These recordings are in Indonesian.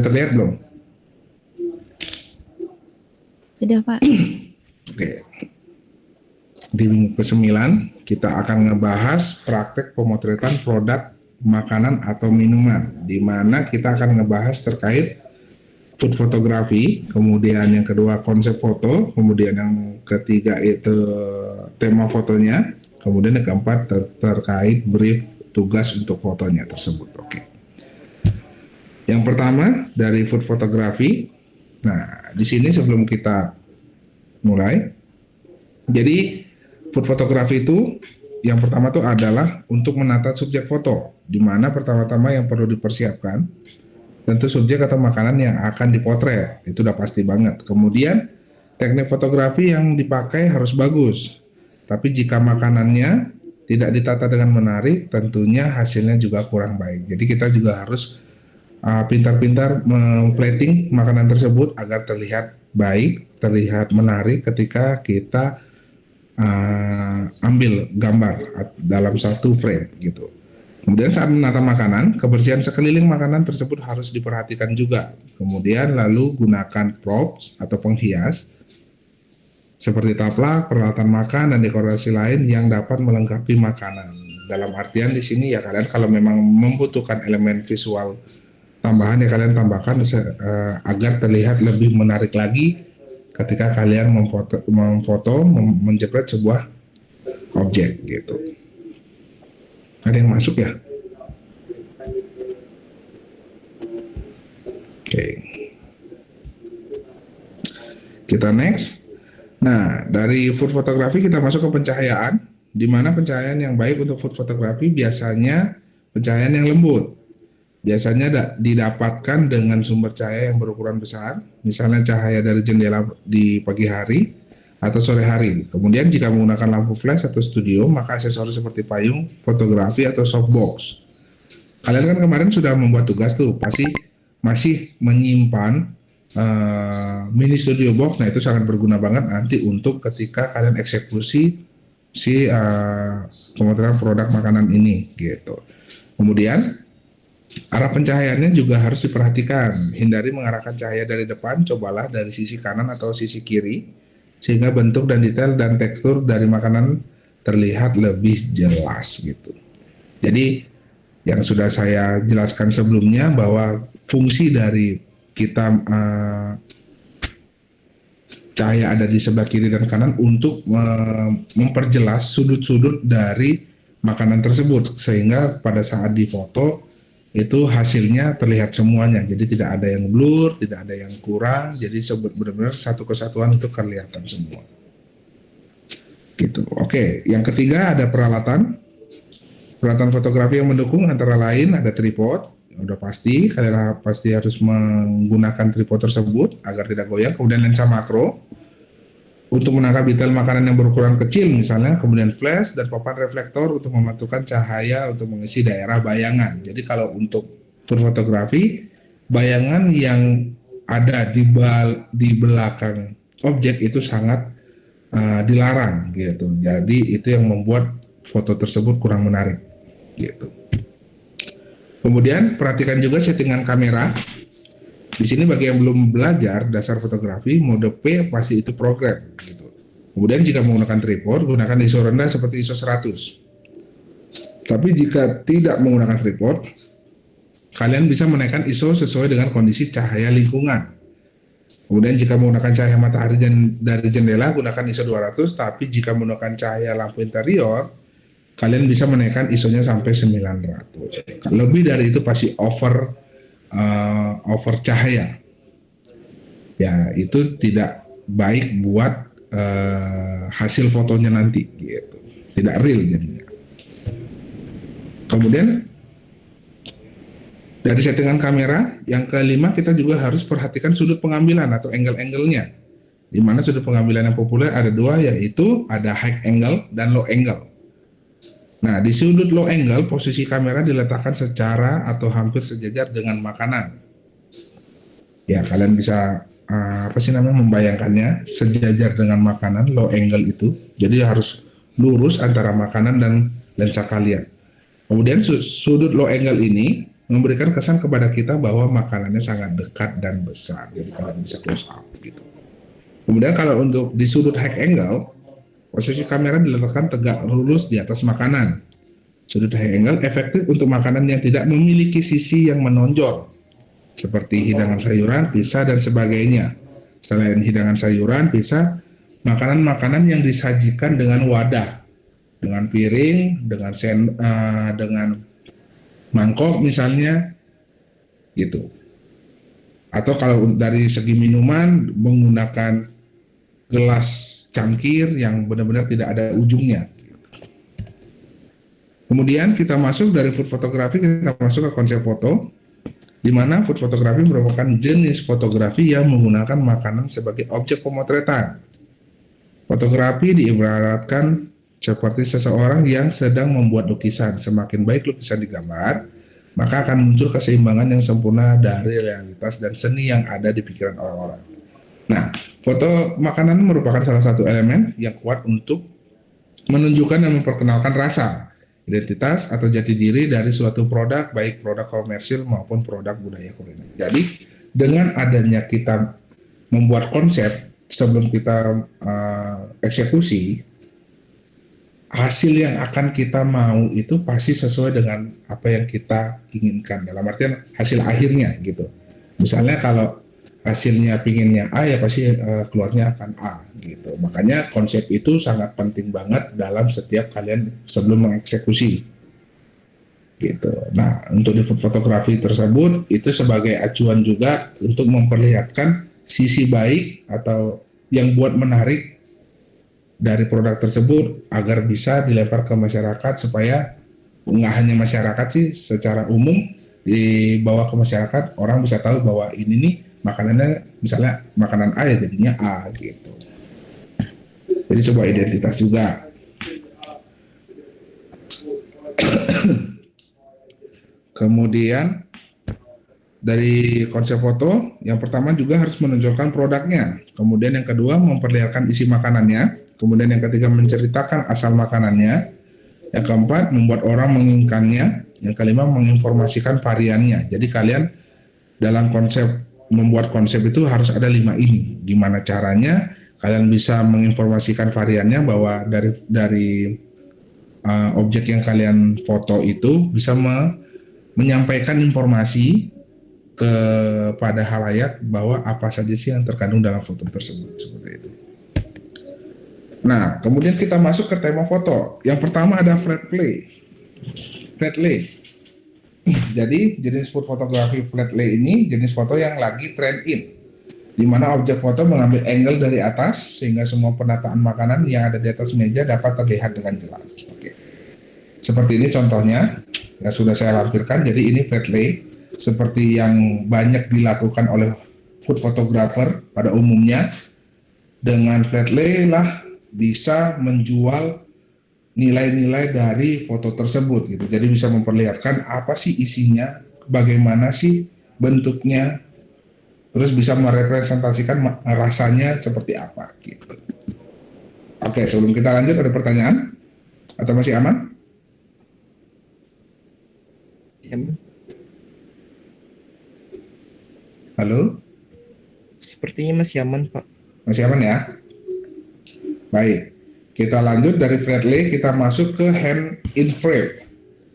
Terlihat belum? Sudah, Pak. Oke. Di minggu ke-9 kita akan ngebahas praktek pemotretan produk makanan atau minuman, di mana kita akan ngebahas terkait food fotografi, kemudian yang kedua konsep foto, kemudian yang ketiga itu tema fotonya, kemudian yang keempat terkait brief tugas untuk fotonya tersebut. Oke. Yang pertama dari food fotografi. Nah, di sini sebelum kita mulai, jadi food fotografi itu yang pertama itu adalah untuk menata subjek foto, di mana pertama-tama yang perlu dipersiapkan tentu subjek atau makanan yang akan dipotret, itu udah pasti banget. Kemudian teknik fotografi yang dipakai harus bagus, tapi jika makanannya tidak ditata dengan menarik, tentunya hasilnya juga kurang baik. Jadi kita juga harus pintar-pintar memplating makanan tersebut agar terlihat baik, terlihat menarik ketika kita ambil gambar dalam satu frame gitu. Kemudian saat menata makanan, kebersihan sekeliling makanan tersebut harus diperhatikan juga. Kemudian lalu gunakan props atau penghias seperti taplak, peralatan makan, dan dekorasi lain yang dapat melengkapi makanan. Dalam artian di sini ya kalian kalau memang membutuhkan elemen visual tambahan ya kalian tambahkan agar terlihat lebih menarik lagi ketika kalian menjepret sebuah objek gitu. Ada yang masuk ya? Oke. Kita next. Nah, dari food fotografi kita masuk ke pencahayaan, di mana pencahayaan yang baik untuk food fotografi biasanya pencahayaan yang lembut. Biasanya didapatkan dengan sumber cahaya yang berukuran besar, misalnya cahaya dari jendela di pagi hari atau sore hari. Kemudian jika menggunakan lampu flash atau studio, maka aksesoris seperti payung, fotografi, atau softbox. Kalian kan kemarin sudah membuat tugas tuh, pasti masih menyimpan mini studio box. Nah itu sangat berguna banget nanti untuk ketika kalian eksekusi si pemotretan produk makanan ini gitu. Kemudian arah pencahayaannya juga harus diperhatikan. Hindari mengarahkan cahaya dari depan, cobalah dari sisi kanan atau sisi kiri, sehingga bentuk dan detail dan tekstur dari makanan terlihat lebih jelas gitu. Jadi yang sudah saya jelaskan sebelumnya bahwa fungsi dari kita cahaya ada di sebelah kiri dan kanan untuk memperjelas sudut-sudut dari makanan tersebut, sehingga pada saat difoto itu hasilnya terlihat semuanya, jadi tidak ada yang blur, tidak ada yang kurang, jadi benar-benar satu kesatuan untuk kelihatan semua gitu. Oke, yang ketiga ada peralatan fotografi yang mendukung, antara lain ada tripod, udah pasti kalian pasti harus menggunakan tripod tersebut agar tidak goyang. Kemudian lensa makro untuk menangkap detail makanan yang berukuran kecil misalnya, kemudian flash dan papan reflektor untuk memantulkan cahaya untuk mengisi daerah bayangan. Jadi kalau untuk fotografi, bayangan yang ada di belakang objek itu sangat dilarang gitu. Jadi itu yang membuat foto tersebut kurang menarik gitu. Kemudian perhatikan juga settingan kamera. Di sini bagi yang belum belajar dasar fotografi, mode P pasti itu program gitu. Kemudian jika menggunakan tripod, gunakan ISO rendah seperti ISO 100. Tapi jika tidak menggunakan tripod, kalian bisa menaikkan ISO sesuai dengan kondisi cahaya lingkungan. Kemudian jika menggunakan cahaya matahari dari jendela, gunakan ISO 200, tapi jika menggunakan cahaya lampu interior, kalian bisa menaikkan ISO-nya sampai 900. Lebih dari itu pasti over cahaya, ya itu tidak baik buat hasil fotonya nanti gitu, tidak real jadinya. Kemudian dari settingan kamera yang kelima, kita juga harus perhatikan sudut pengambilan atau angle-angle-nya, di mana sudut pengambilan yang populer ada dua, yaitu ada high angle dan low angle. Nah, di sudut low angle, posisi kamera diletakkan secara atau hampir sejajar dengan makanan. Ya, kalian bisa membayangkannya sejajar dengan makanan, low angle itu. Jadi harus lurus antara makanan dan lensa kalian. Kemudian sudut low angle ini memberikan kesan kepada kita bahwa makanannya sangat dekat dan besar, jadi kalian bisa close up gitu. Kemudian kalau untuk di sudut high angle, posisi kamera diletakkan tegak lurus di atas makanan. Sudut high angle efektif untuk makanan yang tidak memiliki sisi yang menonjol, seperti hidangan sayuran, pizza, dan sebagainya. Selain hidangan sayuran, pizza, makanan-makanan yang disajikan dengan wadah, dengan piring, dengan mangkok misalnya, gitu. Atau kalau dari segi minuman, menggunakan gelas cangkir yang benar-benar tidak ada ujungnya. Kemudian kita masuk dari food photography, kita masuk ke konsep foto, di mana food photography merupakan jenis fotografi yang menggunakan makanan sebagai objek pemotretan. Fotografi diibaratkan seperti seseorang yang sedang membuat lukisan. Semakin baik lukisan digambar, maka akan muncul keseimbangan yang sempurna dari realitas dan seni yang ada di pikiran orang-orang. Nah, foto makanan merupakan salah satu elemen yang kuat untuk menunjukkan dan memperkenalkan rasa, identitas atau jati diri dari suatu produk, baik produk komersil maupun produk budaya kuliner. Jadi dengan adanya kita membuat konsep sebelum kita eksekusi, hasil yang akan kita mau itu pasti sesuai dengan apa yang kita inginkan, dalam artian hasil akhirnya gitu. Misalnya kalau hasilnya pinginnya A, ya pasti keluarnya akan A gitu. Makanya konsep itu sangat penting banget dalam setiap kalian sebelum mengeksekusi gitu. Nah, untuk di food fotografi tersebut itu sebagai acuan juga untuk memperlihatkan sisi baik atau yang buat menarik dari produk tersebut agar bisa dilempar ke masyarakat, supaya nggak hanya masyarakat sih, secara umum dibawa ke masyarakat, orang bisa tahu bahwa ini nih makanannya, misalnya makanan A ya jadinya A gitu. Jadi sebuah identitas juga. Kemudian dari konsep foto, yang pertama juga harus menonjolkan produknya. Kemudian yang kedua memperlihatkan isi makanannya. Kemudian yang ketiga menceritakan asal makanannya. Yang keempat membuat orang menginginkannya. Yang kelima menginformasikan variannya. Jadi kalian dalam konsep membuat konsep itu harus ada 5 ini. Gimana caranya kalian bisa menginformasikan variannya, bahwa dari objek yang kalian foto itu bisa menyampaikan informasi kepada halayak bahwa apa saja sih yang terkandung dalam foto tersebut, seperti itu. Nah, kemudian kita masuk ke tema foto. Yang pertama ada flat lay. Flat lay. Jadi jenis food photography flat lay ini jenis foto yang lagi trend in, di mana objek foto mengambil angle dari atas sehingga semua penataan makanan yang ada di atas meja dapat terlihat dengan jelas. Oke. Seperti ini contohnya yang sudah saya lampirkan. Jadi ini flat lay seperti yang banyak dilakukan oleh food photographer pada umumnya. Dengan flat lay lah bisa menjual nilai-nilai dari foto tersebut gitu. Jadi bisa memperlihatkan apa sih isinya, bagaimana sih bentuknya, terus bisa merepresentasikan rasanya seperti apa gitu. Oke, sebelum kita lanjut ada pertanyaan atau masih aman? Halo? Sepertinya masih aman, Pak. Masih aman ya? Baik, kita lanjut dari flat lay, kita masuk ke hand in frame.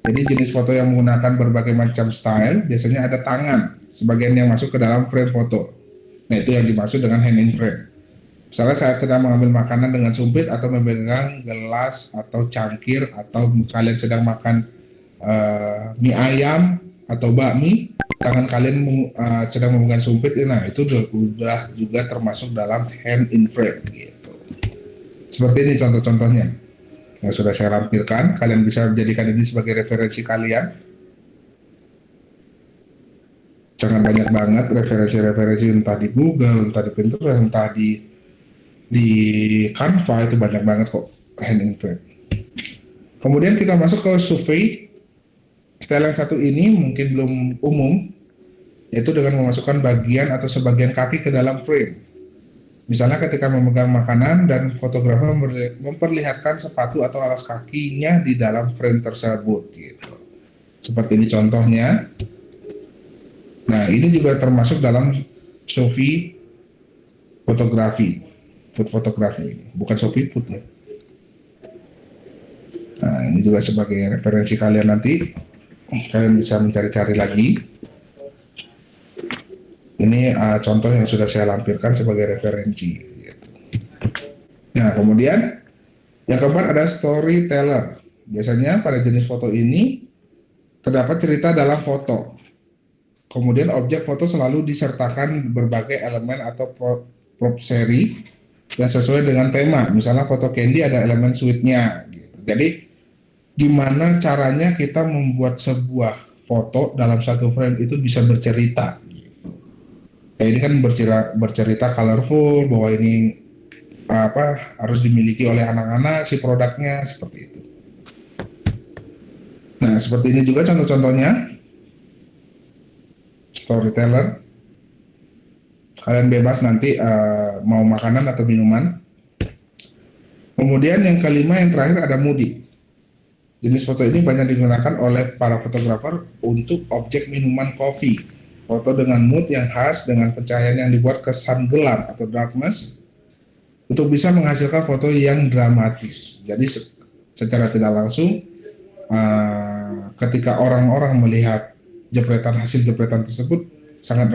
Jadi jenis foto yang menggunakan berbagai macam style, biasanya ada tangan sebagian yang masuk ke dalam frame foto. Nah, itu yang dimaksud dengan hand in frame. Misalnya saat sedang mengambil makanan dengan sumpit atau memegang gelas atau cangkir, atau kalian sedang makan mie ayam atau bakmi, tangan kalian sedang memegang sumpit, nah itu sudah juga termasuk dalam hand in frame gitu. Seperti ini contoh-contohnya yang sudah saya lampirkan. Kalian bisa jadikan ini sebagai referensi kalian. Jangan banyak banget referensi-referensi, entah di Google, entah di Pinterest, entah di Canva, itu banyak banget kok hand in frame. Kemudian kita masuk ke survei. Style yang satu ini mungkin belum umum, yaitu dengan memasukkan bagian atau sebagian kaki ke dalam frame. Misalnya ketika memegang makanan dan fotografer memperlihatkan sepatu atau alas kakinya di dalam frame tersebut gitu. Seperti ini contohnya. Nah, ini juga termasuk dalam Sophie fotografi, food fotografi, bukan Sophie food ya. Nah, ini juga sebagai referensi kalian nanti, kalian bisa mencari-cari lagi. Ini contoh yang sudah saya lampirkan sebagai referensi. Gitu. Nah, kemudian yang keempat ada storyteller. Biasanya pada jenis foto ini terdapat cerita dalam foto. Kemudian objek foto selalu disertakan berbagai elemen atau prop seri yang sesuai dengan tema. Misalnya foto Candy ada elemen sweetnya. Gitu. Jadi gimana caranya kita membuat sebuah foto dalam satu frame itu bisa bercerita. Kayak ini kan bercerita colorful bahwa ini harus dimiliki oleh anak-anak si produknya seperti itu. Nah, seperti ini juga contoh-contohnya storyteller. Kalian bebas nanti mau makanan atau minuman. Kemudian yang kelima, yang terakhir ada moody. Jenis foto ini banyak digunakan oleh para fotografer untuk objek minuman kopi. Foto dengan mood yang khas dengan pencahayaan yang dibuat kesan gelap atau darkness untuk bisa menghasilkan foto yang dramatis. Jadi secara tidak langsung ketika orang-orang melihat hasil jepretan tersebut sangat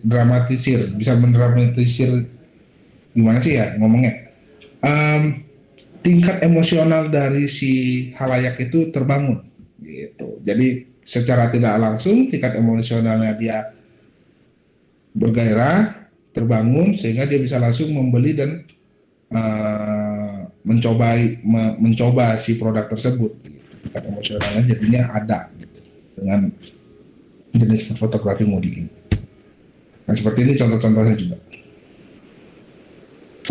dramatisir, bisa mendramatisir gimana sih ya ngomongnya. Tingkat emosional dari si halayak itu terbangun gitu. Jadi secara tidak langsung tingkat emosionalnya dia bergairah, terbangun sehingga dia bisa langsung membeli dan mencoba si produk tersebut. Tingkat emosionalnya jadinya ada gitu, dengan jenis fotografi moody ini. Nah, seperti ini contoh-contohnya juga.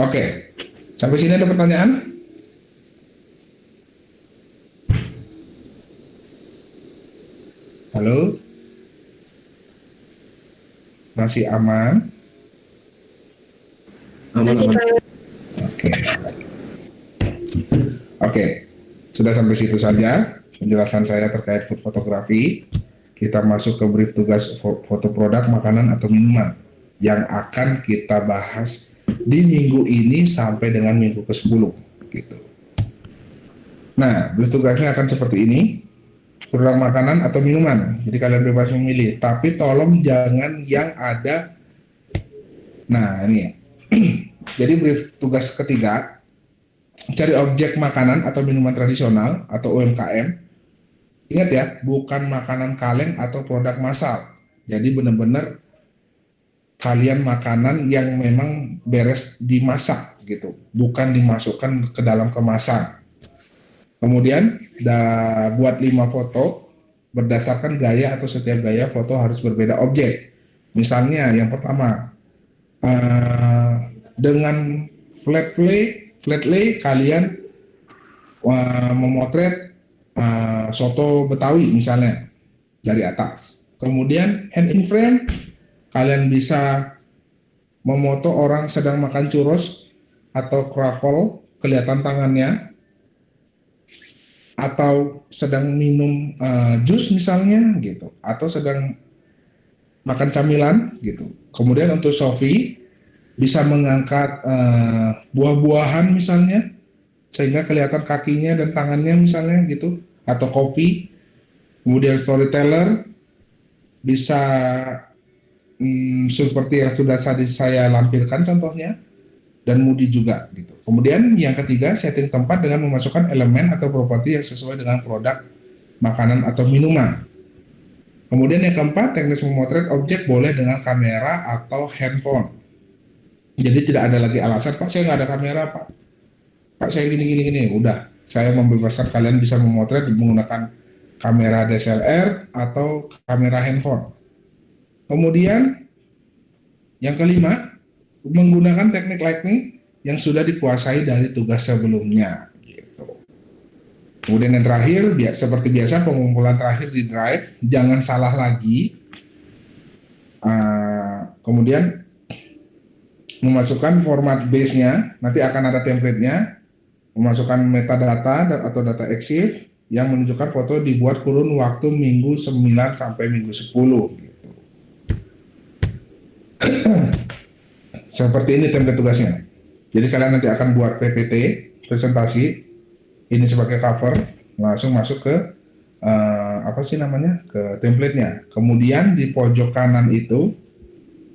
Oke, sampai sini ada pertanyaan? Halo? Masih aman? Aman. Oke. Oke. Sudah sampai situ saja penjelasan saya terkait food fotografi. Kita masuk ke brief tugas foto produk makanan atau minuman yang akan kita bahas di minggu ini sampai dengan minggu ke-10 gitu. Nah, brief tugasnya akan seperti ini. Produk makanan atau minuman. Jadi kalian bebas memilih, tapi tolong jangan yang ada. Nah, ini. Jadi brief tugas ketiga, cari objek makanan atau minuman tradisional atau UMKM. Ingat ya, bukan makanan kaleng atau produk massal. Jadi benar-benar kalian makanan yang memang beres dimasak gitu, bukan dimasukkan ke dalam kemasan. Kemudian buat 5 foto berdasarkan gaya atau setiap gaya foto harus berbeda objek. Misalnya yang pertama dengan flat lay kalian memotret soto Betawi misalnya dari atas. Kemudian hand in frame kalian bisa memoto orang sedang makan churros atau croffle kelihatan tangannya, atau sedang minum jus misalnya gitu, atau sedang makan camilan gitu. Kemudian untuk Sophie bisa mengangkat buah-buahan misalnya sehingga kelihatan kakinya dan tangannya misalnya gitu, atau kopi. Kemudian storyteller bisa seperti yang sudah tadi saya lampirkan contohnya, dan moody juga gitu. Kemudian yang ketiga, setting tempat dengan memasukkan elemen atau properti yang sesuai dengan produk makanan atau minuman. Kemudian yang keempat, teknis memotret objek boleh dengan kamera atau handphone. Jadi tidak ada lagi alasan, Pak saya nggak ada kamera Pak, Pak saya gini. Udah, saya membebaskan kalian bisa memotret menggunakan kamera DSLR atau kamera handphone. Kemudian yang kelima, menggunakan teknik lighting yang sudah dikuasai dari tugas sebelumnya gitu. Kemudian yang terakhir, seperti biasa pengumpulan terakhir di Drive, jangan salah lagi. Kemudian memasukkan format base-nya, nanti akan ada template-nya, memasukkan metadata atau data EXIF yang menunjukkan foto dibuat kurun waktu minggu 9 sampai minggu 10 gitu. Seperti ini template tugasnya. Jadi kalian nanti akan buat PPT, presentasi, ini sebagai cover, langsung masuk ke apa sih namanya, ke template-nya. Kemudian di pojok kanan itu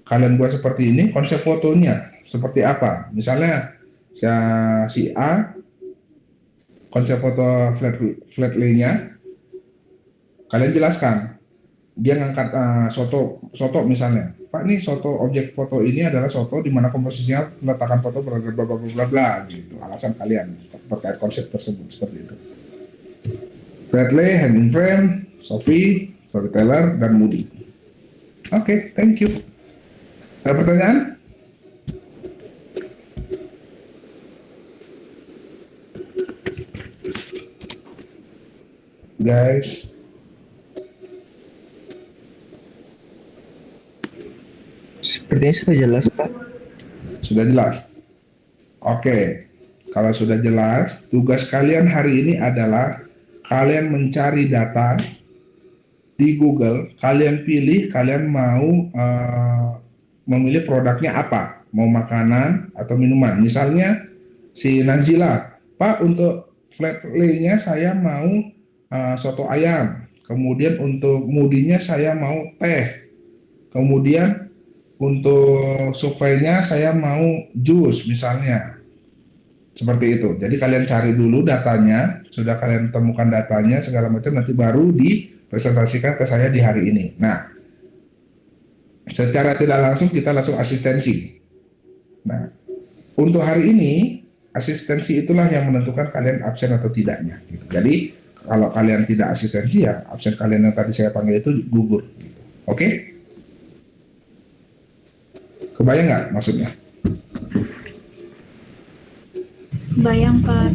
kalian buat seperti ini, konsep fotonya seperti apa. Misalnya si A, konsep foto flat lay-nya, kalian jelaskan. Dia ngangkat soto misalnya. Pak, nih soto, objek foto ini adalah soto di mana komposisinya meletakkan foto bla bla bla bla bla bla gitu. Alasan kalian terkait konsep tersebut seperti itu. Bradley, Hand in Frame, Sophie, Storyteller, dan Moody. Oke, thank you. Ada pertanyaan? Guys, Sepertinya sudah jelas, Pak. sudah jelas? Oke, kalau sudah jelas, tugas kalian hari ini adalah kalian mencari data di Google, kalian pilih kalian mau memilih produknya apa, mau makanan atau minuman. Misalnya si Nazila, Pak, untuk flat lay-nya saya mau soto ayam, kemudian untuk moodinya saya mau teh, kemudian untuk surveinya saya mau jus misalnya. Seperti itu. Jadi kalian cari dulu datanya, sudah kalian temukan datanya segala macam, nanti baru dipresentasikan ke saya di hari ini. Nah, secara tidak langsung kita langsung asistensi. Nah, untuk hari ini asistensi itulah yang menentukan kalian absen atau tidaknya. Gitu. Jadi kalau kalian tidak asistensi ya absen kalian yang tadi saya panggil itu gugur. Gitu. Oke? Kebayang nggak maksudnya? Bayang, Pak.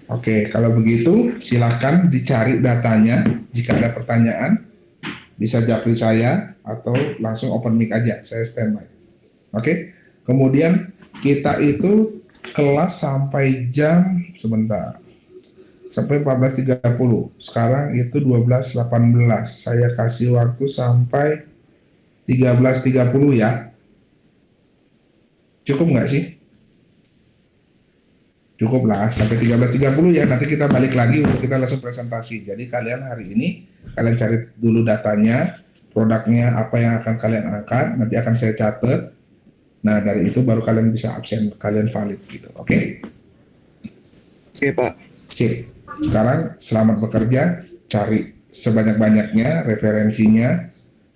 Oke, kalau begitu silakan dicari datanya. Jika ada pertanyaan, bisa japri saya atau langsung open mic aja, saya standby. Oke, kemudian kita itu kelas sampai jam sebentar, sampai 14.30. Sekarang itu 12.18. Saya kasih waktu sampai 13.30 ya. Cukup nggak sih? Cukup lah, sampai 13.30 ya. Nanti kita balik lagi untuk kita langsung presentasi. Jadi kalian hari ini, kalian cari dulu datanya, produknya apa yang akan kalian angkat, nanti akan saya catat. Nah, dari itu baru kalian bisa absen, kalian valid gitu. Oke? Oke, Pak. Sip. Sekarang selamat bekerja, cari sebanyak-banyaknya referensinya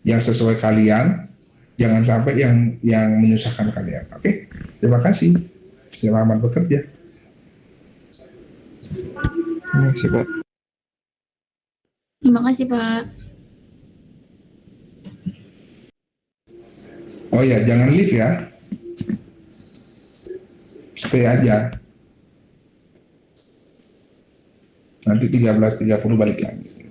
yang sesuai kalian, jangan sampai yang menyusahkan kalian. Oke? Terima kasih. Selamat bekerja. Terima kasih, Pak. Terima kasih, Pak. Oh ya, jangan leave ya. Stay aja. Nanti 13.30 balik lagi.